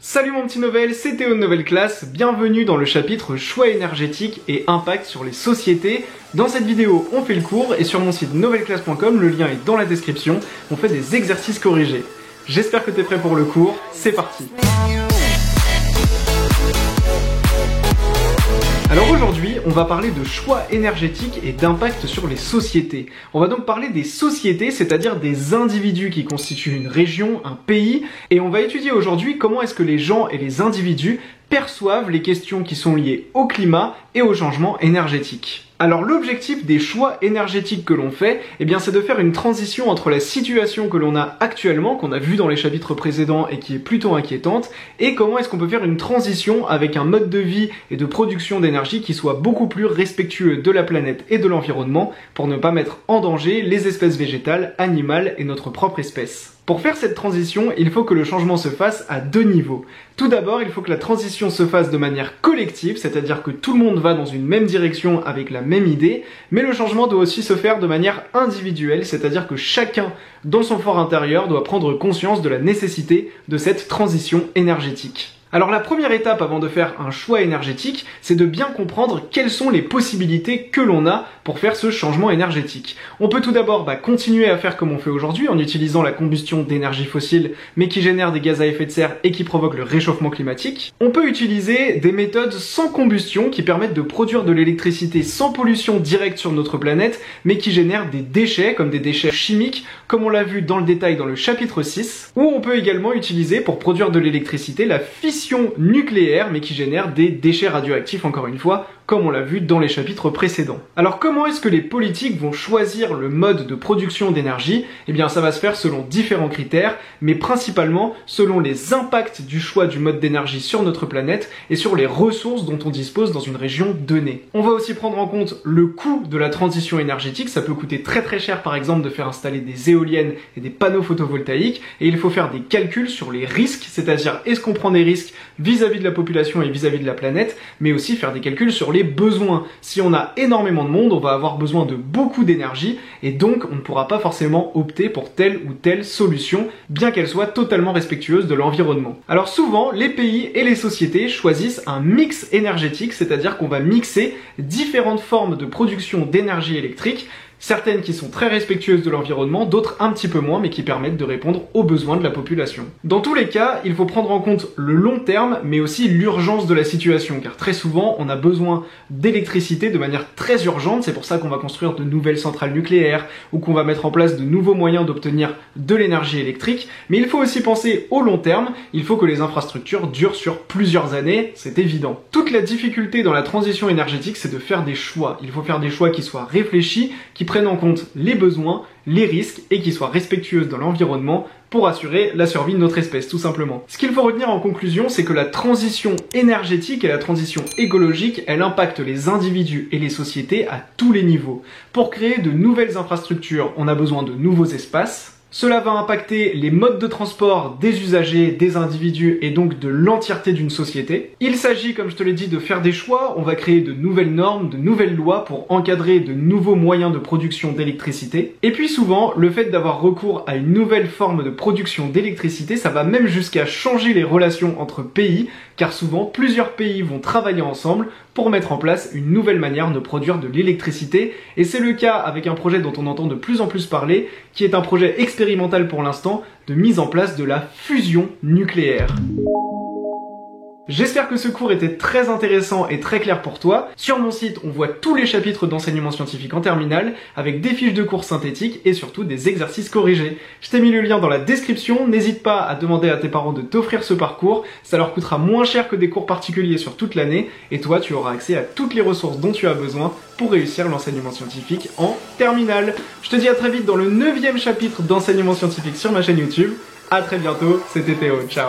Salut mon petit Novel, c'est Théo de Nouvelle Classe, bienvenue dans le chapitre choix énergétique et impact sur les sociétés. Dans cette vidéo, on fait le cours et sur mon site novelleclasse.com, le lien est dans la description, on fait des exercices corrigés. J'espère que t'es prêt pour le cours, c'est parti. Alors aujourd'hui, on va parler de choix énergétique et d'impact sur les sociétés. On va donc parler des sociétés, c'est-à-dire des individus qui constituent une région, un pays, et on va étudier aujourd'hui comment est-ce que les gens et les individus perçoivent les questions qui sont liées au climat et au changement énergétique. Alors l'objectif des choix énergétiques que l'on fait, c'est de faire une transition entre la situation que l'on a actuellement, qu'on a vu dans les chapitres précédents et qui est plutôt inquiétante, et comment est-ce qu'on peut faire une transition avec un mode de vie et de production d'énergie qui soit beaucoup plus respectueux de la planète et de l'environnement pour ne pas mettre en danger les espèces végétales, animales et notre propre espèce. Pour faire cette transition, il faut que le changement se fasse à deux niveaux. Tout d'abord, il faut que la transition se fasse de manière collective, c'est-à-dire que tout le monde va dans une même direction avec la même idée, mais le changement doit aussi se faire de manière individuelle, c'est-à-dire que chacun, dans son fort intérieur, doit prendre conscience de la nécessité de cette transition énergétique. Alors la première étape avant de faire un choix énergétique, c'est de bien comprendre quelles sont les possibilités que l'on a pour faire ce changement énergétique. On peut tout d'abord continuer à faire comme on fait aujourd'hui en utilisant la combustion d'énergie fossile mais qui génère des gaz à effet de serre et qui provoque le réchauffement climatique. On peut utiliser des méthodes sans combustion qui permettent de produire de l'électricité sans pollution directe sur notre planète mais qui génèrent des déchets comme des déchets chimiques comme on l'a vu dans le détail dans le chapitre 6. Ou on peut également utiliser pour produire de l'électricité la fission nucléaire mais qui génère des déchets radioactifs encore une fois comme on l'a vu dans les chapitres précédents. Alors comment est-ce que les politiques vont choisir le mode de production d'énergie? Ça va se faire selon différents critères mais principalement selon les impacts du choix du mode d'énergie sur notre planète et sur les ressources dont on dispose dans une région donnée. On va aussi prendre en compte le coût de la transition énergétique, ça peut coûter très très cher par exemple de faire installer des éoliennes et des panneaux photovoltaïques et il faut faire des calculs sur les risques, c'est-à-dire est-ce qu'on prend des risques vis-à-vis de la population et vis-à-vis de la planète, mais aussi faire des calculs sur les besoins. Si on a énormément de monde, on va avoir besoin de beaucoup d'énergie et donc on ne pourra pas forcément opter pour telle ou telle solution, bien qu'elle soit totalement respectueuse de l'environnement. Alors souvent, les pays et les sociétés choisissent un mix énergétique, c'est-à-dire qu'on va mixer différentes formes de production d'énergie électrique, certaines qui sont très respectueuses de l'environnement, d'autres un petit peu moins, mais qui permettent de répondre aux besoins de la population. Dans tous les cas, il faut prendre en compte le long terme, mais aussi l'urgence de la situation, car très souvent, on a besoin d'électricité de manière très urgente, c'est pour ça qu'on va construire de nouvelles centrales nucléaires, ou qu'on va mettre en place de nouveaux moyens d'obtenir de l'énergie électrique, mais il faut aussi penser au long terme, il faut que les infrastructures durent sur plusieurs années, c'est évident. Toute la difficulté dans la transition énergétique, c'est de faire des choix. Il faut faire des choix qui soient réfléchis, qui prennent en compte les besoins, les risques et qui soient respectueuses de l'environnement pour assurer la survie de notre espèce, tout simplement. Ce qu'il faut retenir en conclusion, c'est que la transition énergétique et la transition écologique, elle impacte les individus et les sociétés à tous les niveaux. Pour créer de nouvelles infrastructures, on a besoin de nouveaux espaces. Cela va impacter les modes de transport des usagers, des individus et donc de l'entièreté d'une société. Il s'agit, comme je te l'ai dit, de faire des choix. On va créer de nouvelles normes, de nouvelles lois pour encadrer de nouveaux moyens de production d'électricité. Et puis souvent, le fait d'avoir recours à une nouvelle forme de production d'électricité, ça va même jusqu'à changer les relations entre pays, car souvent plusieurs pays vont travailler ensemble pour mettre en place une nouvelle manière de produire de l'électricité. Et c'est le cas avec un projet dont on entend de plus en plus parler, qui est un projet expérimental pour l'instant de mise en place de la fusion nucléaire. J'espère que ce cours était très intéressant et très clair pour toi. Sur mon site, on voit tous les chapitres d'enseignement scientifique en terminale, avec des fiches de cours synthétiques et surtout des exercices corrigés. Je t'ai mis le lien dans la description, n'hésite pas à demander à tes parents de t'offrir ce parcours, ça leur coûtera moins cher que des cours particuliers sur toute l'année, et toi tu auras accès à toutes les ressources dont tu as besoin pour réussir l'enseignement scientifique en terminale. Je te dis à très vite dans le 9e chapitre d'enseignement scientifique sur ma chaîne YouTube. À très bientôt, c'était Théo, ciao.